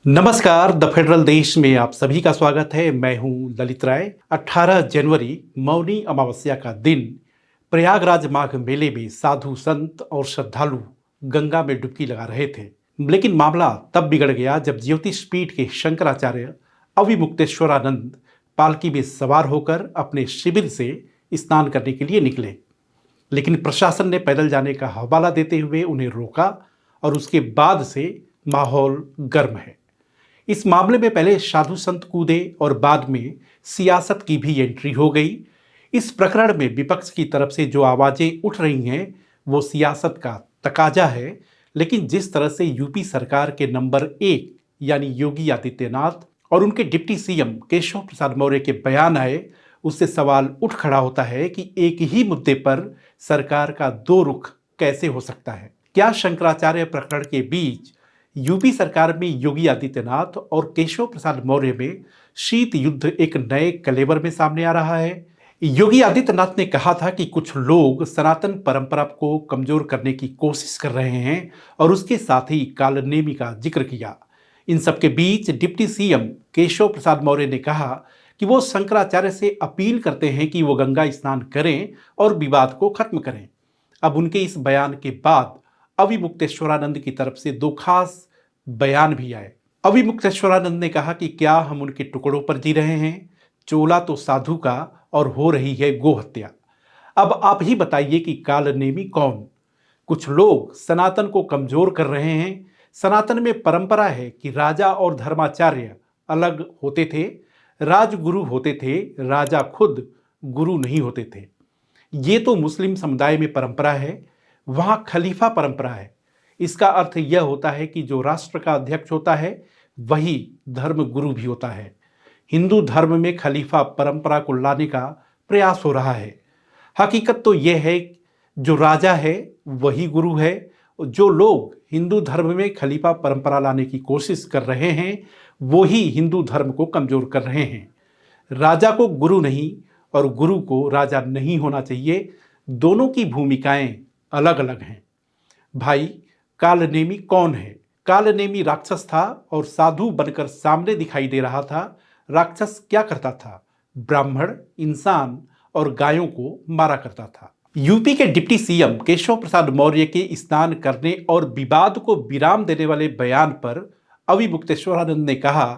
नमस्कार। The federal देश में आप सभी का स्वागत है। मैं हूं ललित राय। 18 जनवरी मौनी अमावस्या का दिन प्रयागराज माघ मेले में साधु संत और श्रद्धालु गंगा में डुबकी लगा रहे थे। लेकिन मामला तब बिगड़ गया जब ज्योतिष पीठ के शंकराचार्य अविमुक्तेश्वरानंद पालकी में सवार होकर अपने शिविर से स्नान करने के लिए निकले। लेकिन प्रशासन ने पैदल जाने का हवाला देते हुए उन्हें रोका और उसके बाद से माहौल गर्म है। इस मामले में पहले साधु संत कूदे और बाद में सियासत की भी एंट्री हो गई। इस प्रकरण में विपक्ष की तरफ से जो आवाजें उठ रही हैं वो सियासत का तकाजा है। लेकिन जिस तरह से यूपी सरकार के नंबर 1 यानी योगी आदित्यनाथ और उनके डिप्टी सीएम केशव प्रसाद मौर्य के बयान आए, उससे सवाल उठ खड़ा होता है कि एक ही मुद्दे पर सरकार का दो रुख कैसे हो सकता है। क्या शंकराचार्य प्रकरण के बीच यूपी सरकार में योगी आदित्यनाथ और केशव प्रसाद मौर्य में शीत युद्ध एक नए कलेवर में सामने आ रहा है? योगी आदित्यनाथ ने कहा था कि कुछ लोग सनातन परंपरा को कमजोर करने की कोशिश कर रहे हैं और उसके साथ ही कालनेमी का जिक्र किया। इन सबके बीच डिप्टी सीएम केशव प्रसाद मौर्य ने कहा कि वो शंकराचार्य से अपील करते हैं कि वो गंगा स्नान करें और विवाद को खत्म करें। अब उनके इस बयान के बाद अविमुक्तेश्वरानंद की तरफ से दो खास बयान भी आए। अविमुक्तेश्वरानंद ने कहा कि क्या हम उनके टुकड़ों पर जी रहे हैं? चोला तो साधु का और हो रही है गो हत्या। अब आप ही बताइए कि कालनेमी कौन? कुछ लोग सनातन को कमजोर कर रहे हैं। सनातन में परंपरा है कि राजा और धर्माचार्य अलग होते थे, राजगुरु होते थे, राजा खुद गुरु नहीं होते थे। ये तो मुस्लिम समुदाय में परंपरा है, वहां खलीफा परंपरा है। इसका अर्थ यह होता है कि जो राष्ट्र का अध्यक्ष होता है वही धर्म गुरु भी होता है। हिंदू धर्म में खलीफा परंपरा को लाने का प्रयास हो रहा है। हकीकत तो यह है जो राजा है वही गुरु है। जो लोग हिंदू धर्म में खलीफा परंपरा लाने की कोशिश कर रहे हैं वो ही हिंदू धर्म को कमजोर कर रहे हैं। राजा को गुरु नहीं और गुरु को राजा नहीं होना चाहिए। दोनों की भूमिकाएं अलग अलग हैं। भाई, कालनेमी कौन है? कालनेमी राक्षस था और साधु बनकर सामने दिखाई दे रहा था। राक्षस क्या करता था? ब्राह्मण, इंसान और गायों को मारा करता था। यूपी के डिप्टी सीएम केशव प्रसाद मौर्य के स्नान करने और विवाद को विराम देने वाले बयान पर अविमुक्तेश्वरानंद ने कहा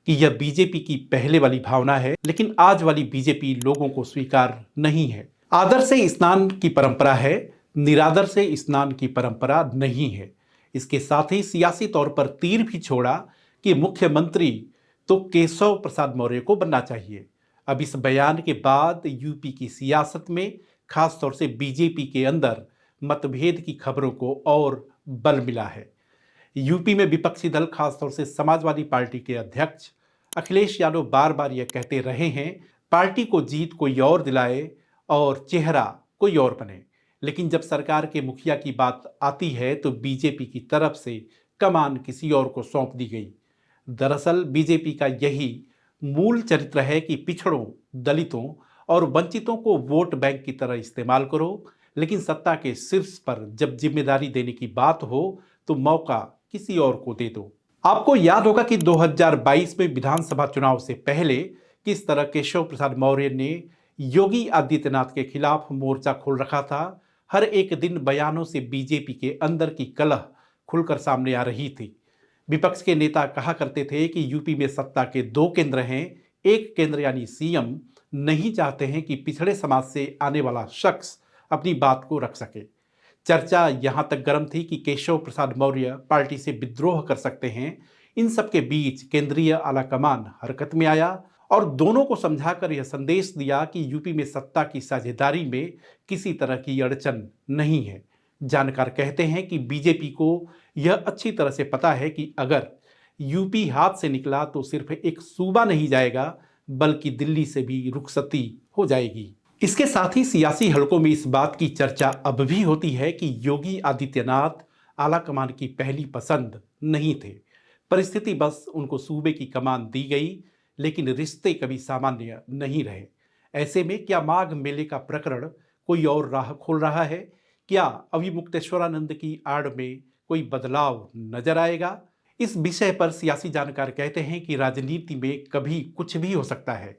कि यह बीजेपी की पहले वाली भावना है, लेकिन आज वाली बीजेपी लोगों को स्वीकार नहीं है। आदर से स्नान की परंपरा है, निरादर से स्नान की परंपरा नहीं है। इसके साथ ही सियासी तौर पर तीर भी छोड़ा कि मुख्यमंत्री तो केशव प्रसाद मौर्य को बनना चाहिए। अब इस बयान के बाद यूपी की सियासत में, खासतौर से बीजेपी के अंदर मतभेद की खबरों को और बल मिला है। यूपी में विपक्षी दल, खासतौर से समाजवादी पार्टी के अध्यक्ष अखिलेश यादव बार बार यह कहते रहे हैं पार्टी को जीत कोई और दिलाए और चेहरा कोई और बने। लेकिन जब सरकार के मुखिया की बात आती है तो बीजेपी की तरफ से कमान किसी और को सौंप दी गई। दरअसल बीजेपी का यही मूल चरित्र है कि पिछड़ों, दलितों और वंचितों को वोट बैंक की तरह इस्तेमाल करो, लेकिन सत्ता के शीर्ष पर जब जिम्मेदारी देने की बात हो तो मौका किसी और को दे दो। आपको याद होगा कि 2022 में विधानसभा चुनाव से पहले किस तरह केशव प्रसाद मौर्य ने योगी आदित्यनाथ के खिलाफ मोर्चा खोल रखा था। हर एक दिन बयानों से बीजेपी के अंदर की कलह खुलकर सामने आ रही थी। विपक्ष के नेता कहा करते थे कि यूपी में सत्ता के दो केंद्र हैं, एक केंद्र यानी सीएम नहीं चाहते हैं कि पिछड़े समाज से आने वाला शख्स अपनी बात को रख सके। चर्चा यहां तक गर्म थी कि केशव प्रसाद मौर्य पार्टी से विद्रोह कर सकते हैं। इन सबके बीच केंद्रीय आलाकमान हरकत में आया और दोनों को समझाकर यह संदेश दिया कि यूपी में सत्ता की साझेदारी में किसी तरह की अड़चन नहीं है। जानकार कहते हैं कि बीजेपी को यह अच्छी तरह से पता है कि अगर यूपी हाथ से निकला तो सिर्फ एक सूबा नहीं जाएगा बल्कि दिल्ली से भी रुखसती हो जाएगी। इसके साथ ही सियासी हलकों में इस बात की चर्चा अब भी होती है कि योगी आदित्यनाथ आलाकमान की पहली पसंद नहीं थे। परिस्थिति बस उनको सूबे की कमान दी गई, लेकिन रिश्ते कभी सामान्य नहीं रहे। ऐसे में क्या माघ मेले का प्रकरण कोई और राह खोल रहा है? क्या अविमुक्तेश्वरानंद की आड़ में कोई बदलाव नजर आएगा? इस विषय पर सियासी जानकार कहते हैं कि राजनीति में कभी कुछ भी हो सकता है।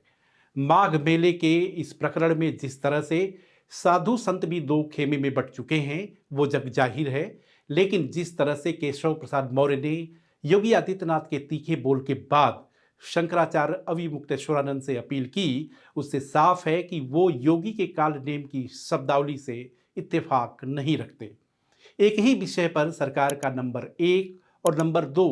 माघ मेले के इस प्रकरण में जिस तरह से साधु संत भी दो खेमे में बट चुके हैं वो जग जाहिर है, लेकिन जिस तरह से केशव प्रसाद मौर्य ने योगी आदित्यनाथ के तीखे बोल के बाद शंकराचार्य अविमुक्तेश्वरानंद से अपील की, उससे साफ है कि वो योगी के काल नेम की शब्दावली से इत्तेफाक नहीं रखते। एक ही विषय पर सरकार का नंबर 1 और नंबर 2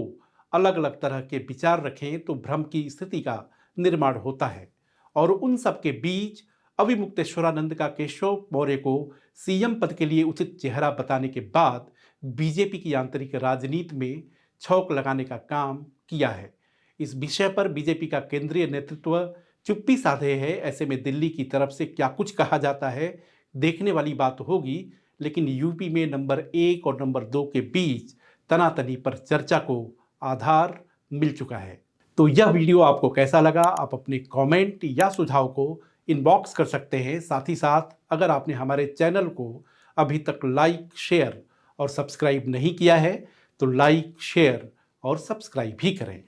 अलग अलग तरह के विचार रखें तो भ्रम की स्थिति का निर्माण होता है। और उन सब के बीच अविमुक्तेश्वरानंद का केशव मौर्य को सीएम पद के लिए उचित चेहरा बताने के बाद बीजेपी की आंतरिक राजनीति में छौंक लगाने का काम किया है। इस विषय पर बीजेपी का केंद्रीय नेतृत्व चुप्पी साधे है। ऐसे में दिल्ली की तरफ से क्या कुछ कहा जाता है देखने वाली बात होगी, लेकिन यूपी में नंबर 1 और नंबर 2 के बीच तनातनी पर चर्चा को आधार मिल चुका है। तो यह वीडियो आपको कैसा लगा, आप अपने कमेंट या सुझाव को इनबॉक्स कर सकते हैं। साथ ही साथ अगर आपने हमारे चैनल को अभी तक लाइक, शेयर और सब्सक्राइब नहीं किया है तो लाइक, शेयर और सब्सक्राइब भी करें।